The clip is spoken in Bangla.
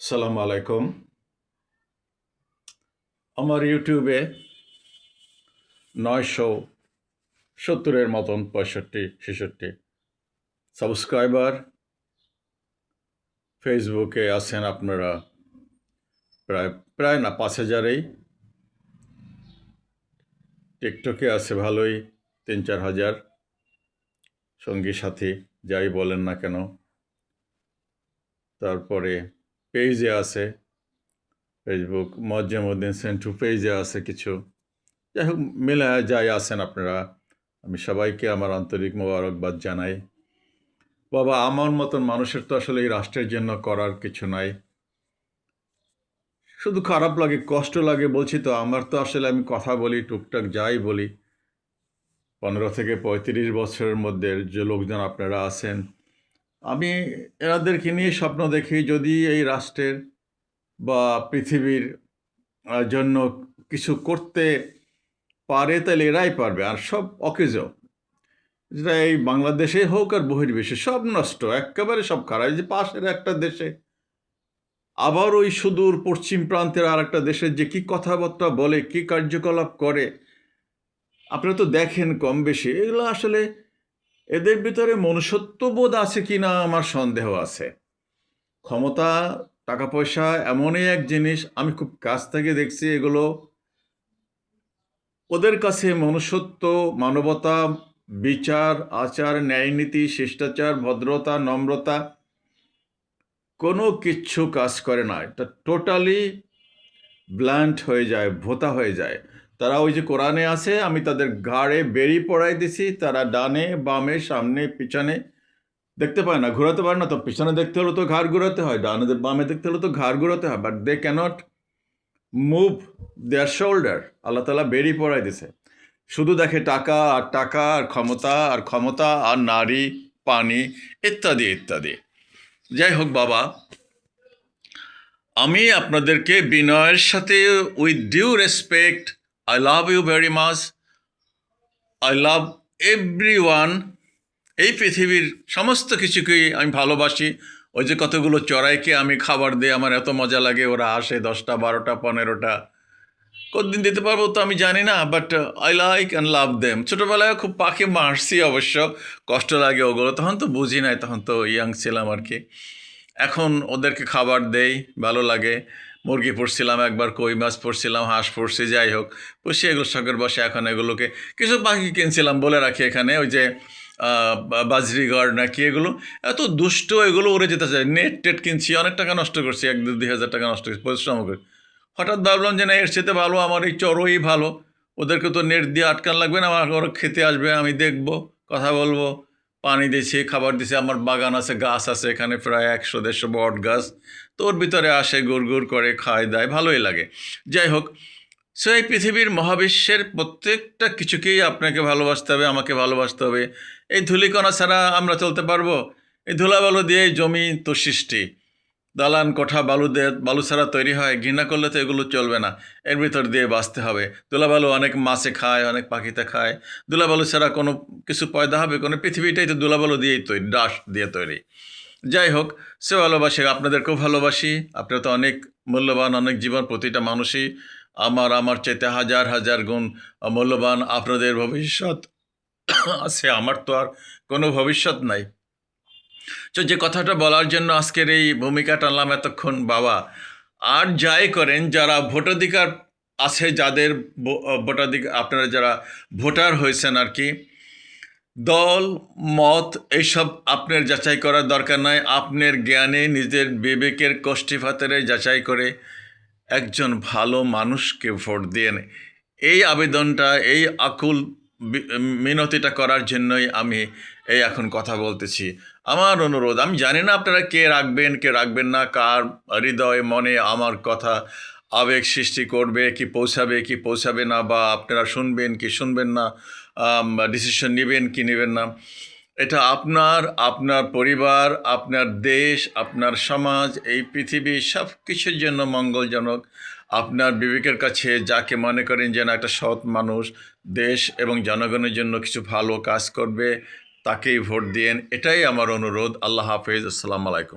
সালাম আলাইকুম। আমার ইউটিউবে 970-এর মতন 65-66 সাবস্ক্রাইবার। ফেসবুকে আছেন আপনারা প্রায় প্রায় না 5,000-এই। টিকটকে আছে ভালোই 3-4 হাজার সঙ্গী সাথী যাই বলেন না কেন। তারপরে পেজে আছে, ফেসবুক মজ্জেমউদ্দিন সেন্টু পেজে আছে কিছু। যাই হোক, মিলে যাই আছেন আপনারা, আমি সবাইকে আমার আন্তরিক মোবারকবাদ জানাই। বাবা, আমার মতন মানুষের তো আসলে এই রাষ্ট্রের জন্য করার কিছু নাই। শুধু খারাপ লাগে, কষ্ট লাগে বলছি তো। আমার তো আসলে আমি কথা বলি, টুকটাক যাই বলি। 15 থেকে 35 বছরের মধ্যে যে লোকজন আপনারা আছেন, আমি এনাদেরকে নিয়ে স্বপ্ন দেখি, যদি এই রাষ্ট্রের বা পৃথিবীর জন্য কিছু করতে পারে তাহলে এরাই পারবে। আর সব অকেজ, যেটা এই বাংলাদেশে হোক আর বহির্বিশ্বে, সব নষ্ট, একেবারে সব খারাপ। এই যে পাশের একটা দেশে, আবার ওই সুদূর পশ্চিম প্রান্তের আর একটা দেশের যে কি কথাবার্তা বলে, কি কার্যকলাপ করে, আপনারা তো দেখেন কম বেশি। এগুলো আসলে এদের ভিতরে মনুষ্যত্ববোধ আছে কি না আমার সন্দেহ আছে। ক্ষমতা, টাকা পয়সা এমনই এক জিনিস, আমি খুব কাছ থেকে দেখছি এগুলো ওদের কাছে মনুষ্যত্ব, মানবতা, বিচার, আচার, ন্যায়নীতি, শিষ্টাচার, ভদ্রতা, নম্রতা কোনো কিচ্ছু কাজ করে না। এটা টোটালি ব্ল্যান্ড হয়ে যায়, ভোঁতা হয়ে যায়। তারা ওই যে কোরআনে আছে, আমি তাদের ঘাড়ে বেড়ি পড়াই দিছি, তারা ডানে বামে সামনে পিছনে দেখতে পায় না, ঘোরাতে পারে না। তো পিছনে দেখতে হলে তো ঘাড় ঘোরাতে হয়, ডানে বামে দেখতে হলে তো ঘাড় ঘোরাতে হয়, but they can't move their shoulder. আল্লাহ তালা বেড়ি পড়াই দিছে, শুধু দেখে টাকা আর টাকা আর ক্ষমতা আর ক্ষমতা আর নারী, পানি, ইত্যাদি ইত্যাদি। যাই হোক বাবা, আমি আপনাদেরকে বিনয়ের সাথে, with due respect, I love you very much, I love everyone. এই পৃথিবীর সমস্ত কিছুকেই আমি ভালোবাসি। ওই যে কতগুলো চড়াইকে আমি খাবার দিই, আমার এত মজা লাগে, ওরা আসে 10টা 12টা 15টা। কতদিন দিতে পারবো তো আমি জানি না, but I like and love them. ছোটোবেলায় খুব পাখি মারছি অবশ্য, কষ্ট লাগে ওগুলো, তখন তো বুঝি নাই, তখন তো ইয়াং ছিলাম আর কি। এখন ওদেরকে খাবার দেই, ভালো লাগে। মুরগি পুষছিলাম একবার, কই মাছ পুষছিলাম, হাঁস পুষছি, যাই হোক পুষি এগুলো শখের বসে। এখন এগুলোকে কিছু পাখি কিনছিলাম, বলে রাখি এখানে, ওই যে বাজরিগড় নাকি, এগুলো এত দুষ্ট, এগুলো উড়ে যেতে চায়। নেট টেট কিনছি, অনেক টাকা নষ্ট করছি, 1-2 হাজার টাকা নষ্ট করছি পরিশ্রম করে। হঠাৎ ভাবলাম যে না, এর চেয়ে ভালো আমার এই চড়ই ভালো। ওদেরকে তো নেট দিয়ে আটকান লাগবে না, আমার ওরা খেতে আসবে, আমি দেখব, কথা বলবো, পানি দিছি, খাবার দিছি। আমার বাগান আছে, গাছ আছে এখানে প্রায় 100-150 বট গাছ। তো ওর ভিতরে আসে, গুড় গুড় করে খায় দায়, ভালোই লাগে। যাই হোক, সো এই পৃথিবীর মহাবিশ্বের প্রত্যেকটা কিছুকেই আপনাকে ভালোবাসতে হবে, আমাকে ভালোবাসতে হবে। এই ধূলিকণা ছাড়া আমরা চলতে পারবো? এই ধুলাবালু দিয়েই জমি তো সৃষ্টি, দালান কোঠা বালু ছাড়া তৈরি হয়। ঘৃণা করলে তো এগুলো চলবে না, এর ভিতর দিয়ে বাঁচতে হবে। ধুলাবালু অনেক মাছে খায়, অনেক পাখিতে খায়। ধুলাবালু ছাড়া কোনো কিছু পয়দা হবে? কোনো পৃথিবীটাই তো ধুলাবালু দিয়েই তৈরি, ডাস্ট দিয়ে তৈরি। যাই হোক, সে ভালোবাসি, আপনাদেরকেও ভালোবাসি। আপনারা তো অনেক মূল্যবান, অনেক জীবন, প্রতিটা মানুষই আমার চাইতে হাজার হাজার গুণ মূল্যবান। আপনাদের ভবিষ্যৎ আছে, আমার তো আর কোনো ভবিষ্যৎ নাই। তো যে কথাটা বলার জন্য আজকের এই ভূমিকা টানলাম এতক্ষণ বাবা। আর যাই করেন, যারা ভোটাধিকার আছে, যাদের ভোটাধিকার, আপনারা যারা ভোটার হয়েছেন আর কি, দল মত এইসব আপনার যাচাই করার দরকার নাই। আপনার জ্ঞানে, নিজের বিবেকের কষ্টিপাতেরে যাচাই করে একজন ভালো মানুষকে ভোট দিন। এই আবেদনটা, এই আকুল মিনতিটা করার জন্যই আমি এই এখন কথা বলতেছি। আমার অনুরোধ, আমি জানি না আপনারা কে রাখবেন কে রাখবেন না, কার হৃদয় মনে আমার কথা আবেগ সৃষ্টি করবে, কি পৌঁছাবে কি পৌঁছাবে না, বা আপনারা শুনবেন কি শুনবেন না, ডিসিশন নেবেন কি নেবেন না, এটা আপনার, আপনার পরিবার, আপনার দেশ, আপনার সমাজ, এই পৃথিবী সব কিছুর জন্য মঙ্গলজনক। আপনার বিবেকের কাছে যাকে মনে করেন যেন একটা সৎ মানুষ, দেশ এবং জনগণের জন্য কিছু ভালো কাজ করবে, তাকেই ভোট দিন। এটাই আমার অনুরোধ। আল্লাহ হাফেজ, আসসালামু আলাইকুম।